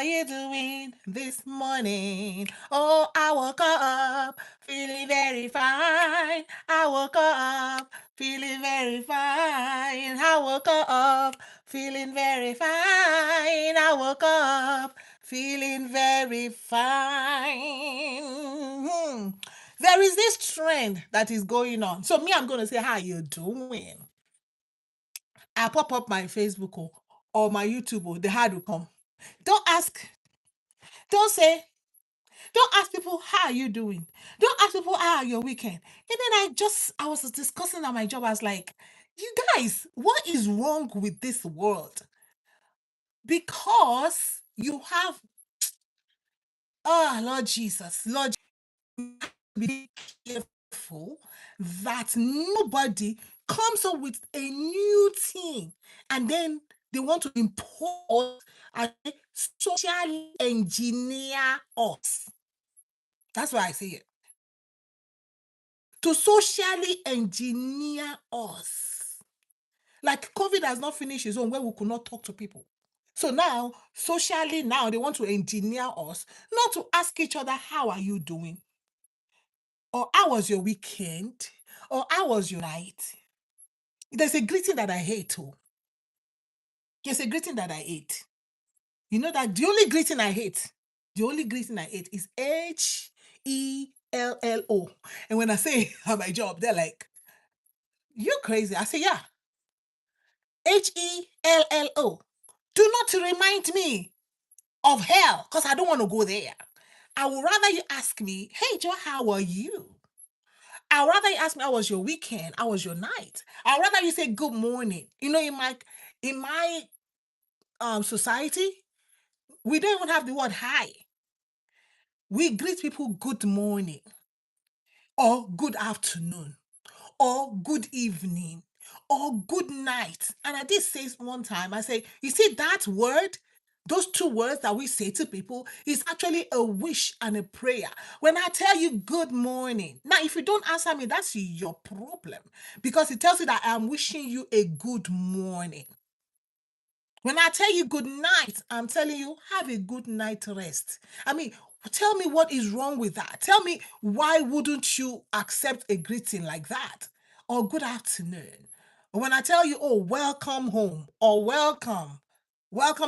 you doing this morning? Oh, I woke up feeling very fine. I woke up feeling very fine. I woke up feeling very fine. I woke up feeling very fine. There is this trend that is going on. So me, I'm going to say, how you doing? I pop up my Facebook or my YouTube, the hard will come. Don't ask, don't say, don't ask people how are you doing. Don't ask people how are your weekend. And then I was discussing at my job. I was like, you guys, what is wrong with this world? Because you have, Lord Jesus, Lord, be careful that nobody comes up with a new thing and then they want to impose and socially engineer us. That's why I say it. To socially engineer us. Like COVID has not finished its own where we could not talk to people. So now, socially, now they want to engineer us not to ask each other, how are you doing? Or how was your weekend? Or how was your night? There's a greeting that I hate too. There's a greeting that I hate. You know that the only greeting I hate is HELLO. And when I say at my job, they're like, you crazy? I say, yeah, HELLO. Do not remind me of hell because I don't want to go there. I would rather you ask me, hey, Joe, how are you? I'd rather you ask me, how was your weekend? How was your night? I'd rather you say good morning. You know, in my society, we don't even have the word hi. We greet people good morning or good afternoon or good evening or good night. And I did say one time, I say, you see that word, those two words that we say to people is actually a wish and a prayer. When I tell you good morning, now if you don't answer me, that's your problem because it tells you that I'm wishing you a good morning. When I tell you good night, I'm telling you have a good night rest. I mean, tell me what is wrong with that. Tell me why wouldn't you accept a greeting like that? Or good afternoon. When I tell you, oh, welcome home or welcome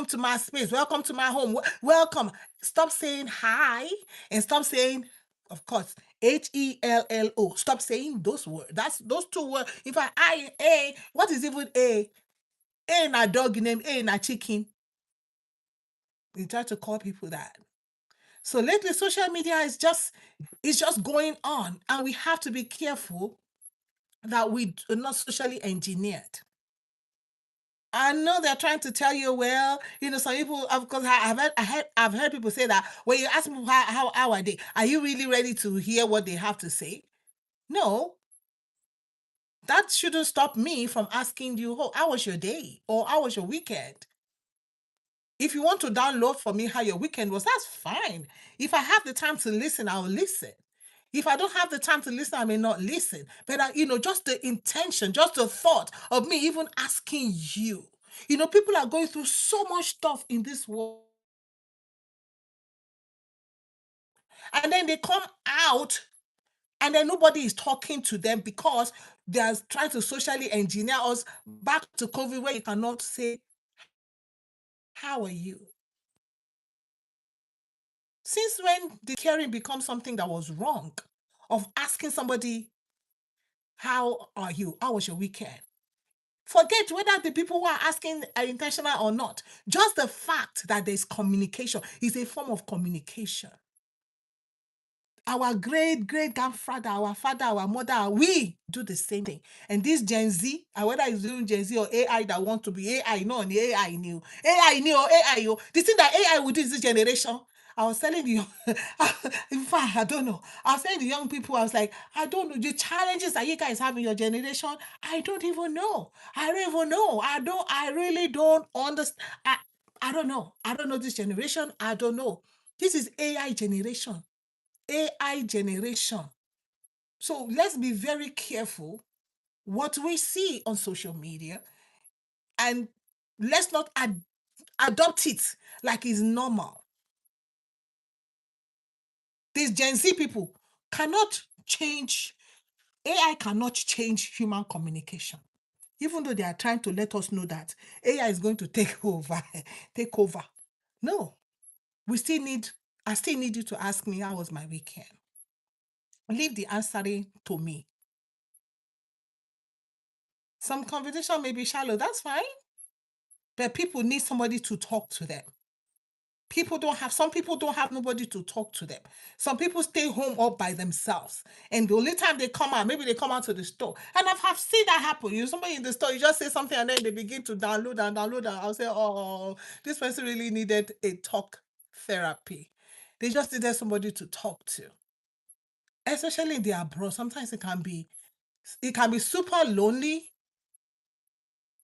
to my space, welcome to my home, welcome. Stop saying hi and stop saying, of course, HELLO. Stop saying those words. That's those two words. If A, what is even A? A na dog name, A na chicken. We try to call people that. So lately, social media is just going on, and we have to be careful that we are not socially engineered. I know they're trying to tell you, well, some people, of course, I've heard people say that when you ask me how are they, are you really ready to hear what they have to say? No, that shouldn't stop me from asking you, oh, how was your day or how was your weekend? If you want to download for me how your weekend was, that's fine. If I have the time to listen, I'll listen. If I don't have the time to listen, I may not listen. But just the intention, just the thought of me even asking you. People are going through so much stuff in this world. And then they come out and then nobody is talking to them because they are trying to socially engineer us back to COVID where you cannot say, how are you? Since when did caring become something that was wrong? Of asking somebody, how are you? How was your weekend? Forget whether the people who are asking are intentional or not. Just the fact that there's communication is a form of communication. Our great grandfather, our father, our mother, we do the same thing. And this Gen Z, whether it's doing Gen Z or AI that want to be AI, no, the AI new. AI new or AI, yo. The thing that AI will do is this generation. I was telling you, in fact, I don't know. I was telling the young people, I was like, I don't know. The challenges that you guys have in your generation, I don't even know. I don't even know. I really don't understand. I don't know. I don't know this generation. I don't know. This is AI generation. AI generation. So let's be very careful what we see on social media and let's not adopt it like it's normal. These Gen Z people cannot change, AI cannot change human communication. Even though they are trying to let us know that AI is going to take over, take over. No, I still need you to ask me how was my weekend. Leave the answering to me. Some conversation may be shallow, that's fine. But people need somebody to talk to them. Some people don't have nobody to talk to them. Some people stay home all by themselves. And the only time they come out, maybe they come out to the store. And have seen that happen. Somebody in the store, you just say something and then they begin to download and download. And I'll say, oh, this person really needed a talk therapy. They just needed somebody to talk to. Especially in the abroad, sometimes it can be super lonely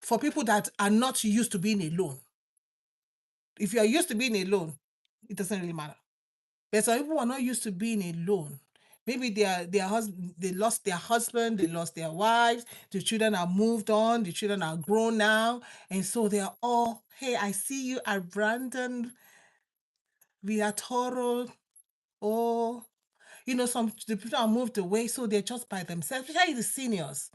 for people that are not used to being alone. If you are used to being alone, it doesn't really matter. But some people are not used to being alone. Maybe they lost their husband, they lost their wives, the children are moved on, the children are grown now, and so they are all, hey, I see you at Brandon Villatoro. Oh, the people are moved away, so they're just by themselves, especially the seniors.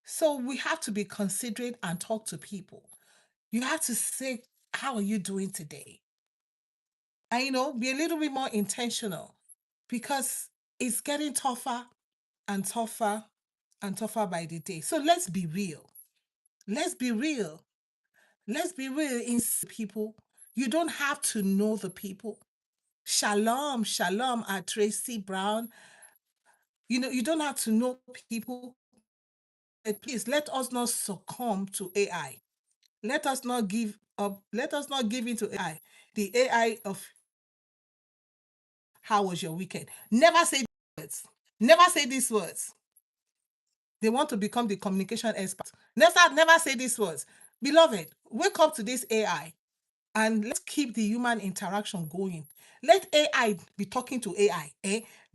So we have to be considerate and talk to people. You have to say, how are you doing today? And be a little bit more intentional, because it's getting tougher and tougher and tougher by the day. So let's be real. Let's be real. Let's be real in people. You don't have to know the people. Shalom, shalom at Tracy Brown. You don't have to know people. But please let us not succumb to AI. Let us not give up. Let us not give into AI. The AI of how was your weekend? Never say these words. Never say these words. They want to become the communication expert. Never say these words. Beloved, wake up to this AI and let's keep the human interaction going. Let AI be talking to AI.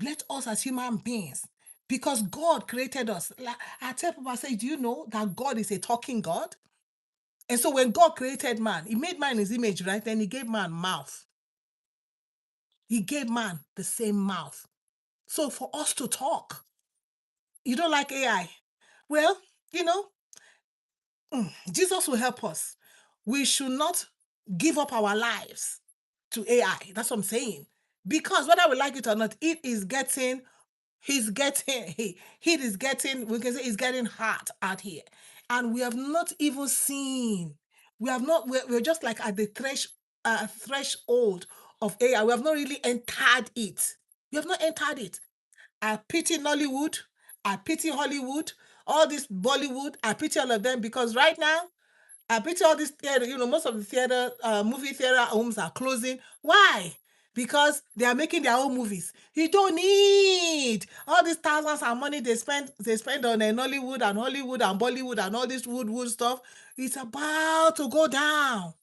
Let us as human beings, because God created us. I tell people, I say, do you know that God is a talking God? And so when God created man, he made man in his image, right? Then he gave man mouth. He gave man the same mouth. So for us to talk, you don't like AI? Well, Jesus will help us. We should not give up our lives to AI. That's what I'm saying. Because whether we like it or not, it is getting, we can say it's getting hot out here. And we have not even seen, we're just like at the threshold of AI. We have not really entered it. We have not entered it. I pity Nollywood. I pity Hollywood. All this Bollywood. I pity all of them, because right now, I pity all this theater. Most of the movie theater homes are closing. Why? Because they are making their own movies. You don't need all these thousands of money they spend on Nollywood and Hollywood and Bollywood and all this wood stuff. It's about to go down.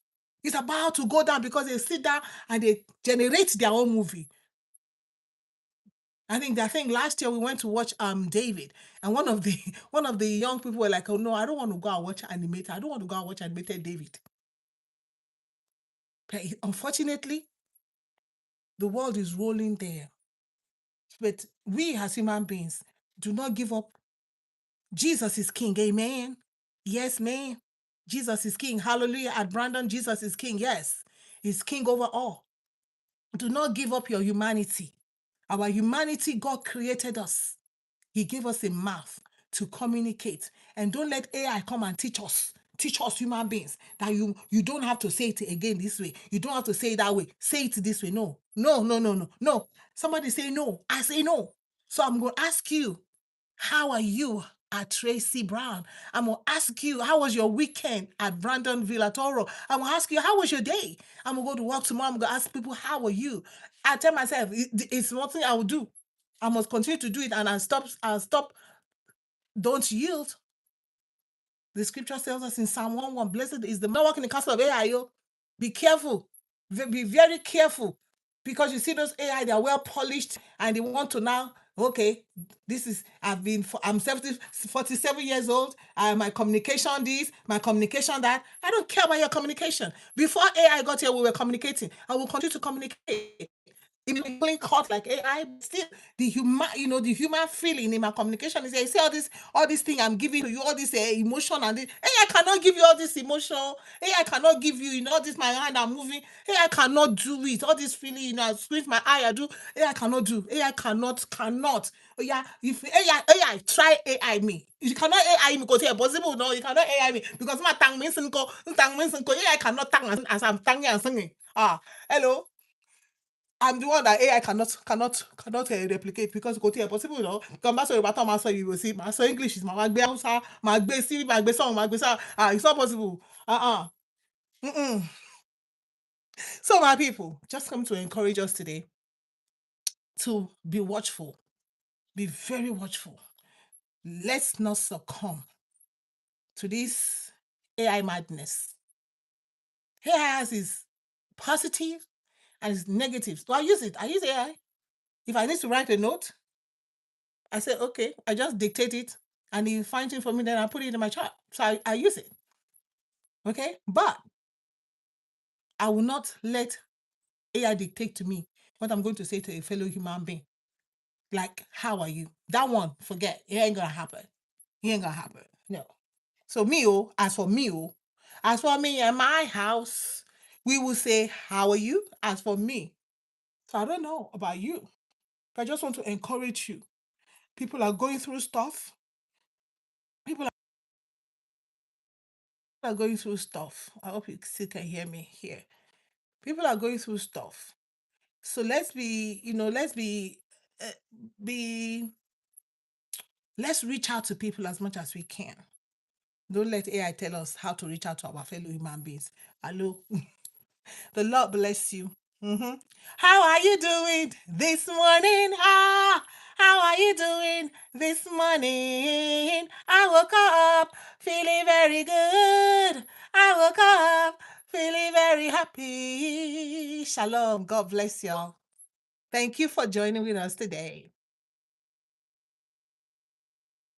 It's about to go down because they sit down and they generate their own movie. I think last year we went to watch David, and one of the young people were like, "Oh no, I don't want to go and watch animated. I don't want to go and watch animated David." But unfortunately, the world is rolling there. But we as human beings do not give up. Jesus is King. Amen. Yes, man. Jesus is King. Hallelujah. At Brandon, Jesus is King. Yes, He's King over all. Do not give up your humanity. Our humanity, God created us. He gave us a mouth to communicate. And don't let AI come and teach us human beings that you don't have to say it again this way. You don't have to say it that way. Say it this way. No. No. Somebody say no. I say no. So I'm going to ask you, how are you at Tracy Brown? I'm going to ask you, how was your weekend at Brandon Villatoro? I'm going to ask you, how was your day? I'm going to go to work tomorrow. I'm going to ask people, how are you? I tell myself, it's one thing I will do. I must continue to do it, and I'll stop. Don't yield. The scripture tells us in Psalm 1:1, blessed is the man walking in the castle of AI. Be careful. Be very careful. Because you see those AI, they are well polished and they want to now, okay, I'm 47 years old. My communication this, my communication that. I don't care about your communication. Before AI got here, we were communicating. I will continue to communicate. It may be clean cut like AI, but still the human, the human feeling in my communication is there. You see all this thing I'm giving to you, all this emotion and this. AI cannot give you all this emotion. AI cannot give you, all this my hand I'm moving. AI cannot do it. All this feeling, I squint my eye, I do. AI cannot do. AI cannot. Oh yeah, if AI try AI me. You cannot AI me because it's possible. No, you cannot AI me because my tongue means AI cannot tongue as I'm tongue and singing. Hello. I'm the one that AI cannot replicate because kò tiẹ̀ possible náà. Kan bá sọ Yorùbá tán máa sọ you will see máa sọ English máa gbé Hausa máa gbé sí máa gbé sọ́hùn máa gbé sá it's not possible. Mm-mm. So my people, just come to encourage us today to be watchful, be very watchful. Let's not succumb to this AI madness. AI has its positive and its negatives. So I use it. I use AI. If I need to write a note, I say, okay, I just dictate it and he finds it for me, then I put it in my chart. So I use it. Okay. But I will not let AI dictate to me what I'm going to say to a fellow human being. Like, how are you? That one, forget. It ain't gonna happen. It ain't gonna happen. No. So as for me and my house, we will say, how are you? As for me. So I don't know about you, but I just want to encourage you. People are going through stuff. People are going through stuff. I hope you still can hear me here. People are going through stuff. So let's uh, be, let's reach out to people as much as we can. Don't let AI tell us how to reach out to our fellow human beings. Hello. The Lord bless you. Mhm. How are you doing this morning? How are you doing this morning? I woke up feeling very good. I woke up feeling very happy. Shalom. God bless y'all. Thank you for joining with us today.